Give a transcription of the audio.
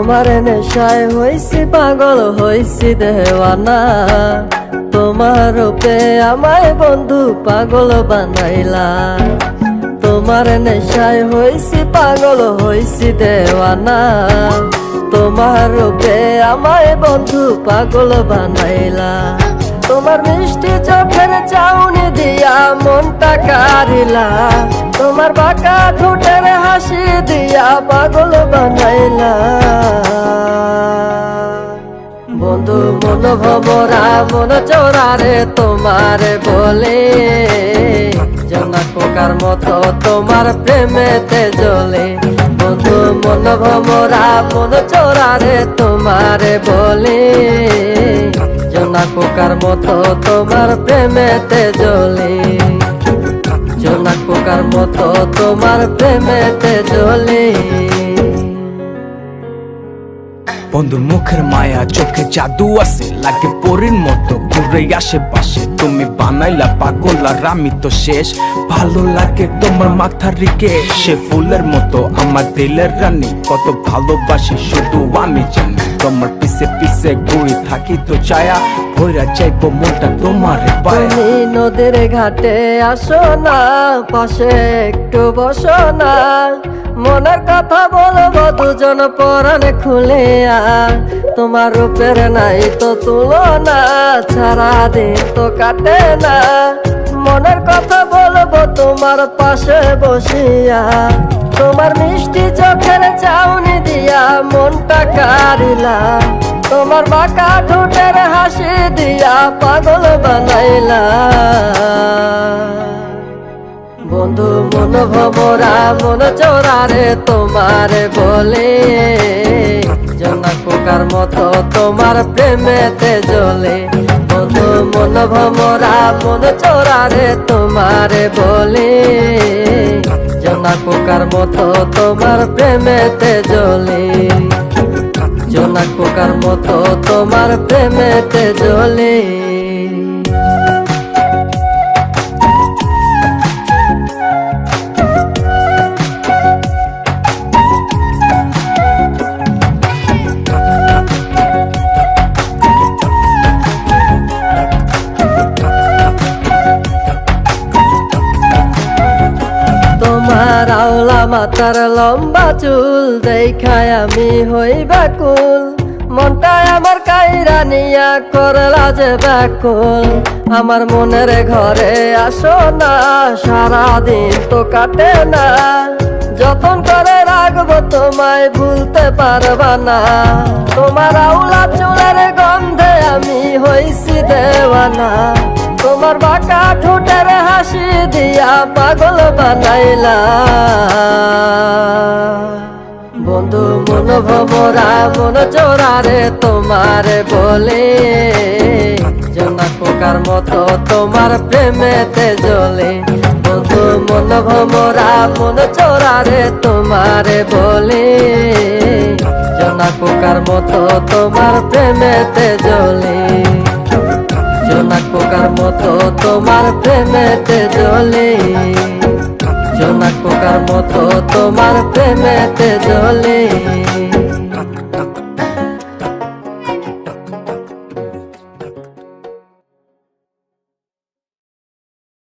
তোমার নেশায় হইছি পাগল হইছি দেওয়ানা, তোমার রূপে আমায় বন্ধু পাগল বানাইলা। তোমার নেশায় হইছি পাগল হইছি দেওয়ানা, তোমার রূপে আমায় বন্ধু পাগল বানাইলা। তোমার মিষ্টি চোখের চাউনি দিয়া মনটা কারিলা, তোমার বাঁকা ঠোঁটের হাসি দিয়া পাগল বানাইলা। বন্ধু মন ভমরা মন চোরারে তোমার বলে, জোনাক পোকার মতো তোমার প্রেমেতে জ্বলে। বন্ধু মন ভমরা মন চোরারে তোমার বলে, জোনাক পোকার মতো তোমার প্রেমেতে জ্বলে। জোনাক পোকার মতো তোমার প্রেমেতে জ্বলে। বন্ধুর মুখের মায়া চোখে জাদু আছে, লাগে পরীর মতো ঘুরে আশেপাশে। তুমি বানাইলা পাগল আর আমি তো শেষ। ভালো লাগে তোমার মাথার রিকে, সে ফুলের মতো আমার দিলের রানী। কত ভালোবাসি শুধু আমি জানি, তোমার পিছে পিছে ঘুরে থাকি তো ছায়া। ভৈরা চাইবো মনটা তোমার পায়ে। তুমি নদীর ঘাটে আসো না, পাশে একটু বসো না। মনের কথা বলবো দুজন পরাণ খুলে। তোমার রূপের নাই তো তুলনা, সারাদিন তো কাটে না। মনের কথা বলবো তোমার পাশে বসিয়া, তোমার মিষ্টি চোখের চাউনি দিয়া মনটা কারিলা। তোমার বাঁকা ঠোঁটের হাসি দিয়া পাগল বানাইলা। বন্ধু মন ভমরা মন চোরারে তোমার বলে, জোনাক পোকার মতো তোমার প্রেমেতে জ্বলে। বন্ধু মন ভমরা মন চোরারে তোমার বলে, জোনাক পোকার মতো তোমার প্রেমেতে জ্বলে। জোনাক পোকার মতো তোমার প্রেমেতে জ্বলে। তোমার আওলা মাথার লম্বা চুল দেখায় আমি হই ব্যাকুল। মনটায় আমার কাইরা নিয়া করলা যে ব্যাকুল। আমার মনের ঘরে আসো না, সারাদিন তো কাটে না। যতন করে রাখবো তোমায় ভুলতে পারবা না। তোমার আওলা চুলের গন্ধে আমি হইছি দেওয়ানা, তোমার বাঁকা ঠোঁটের হাসি দিয়া পাগল বানাইলা। বন্ধু মন ভমরা মন চোরারে তোমার বলে, জোনাক পোকার মতো তোমার প্রেমেতে জ্বলে। বন্ধু মন ভমরা মন চোরারে তোমার বলে, জোনাক পোকার মতো তোমার প্রেমেতে জ্বলে। জোনাক পোকার মতো তোমার প্রেমেতে জ্বলে। জোনাক পোকার মতো তোমার প্রেমেতে জ্বলে।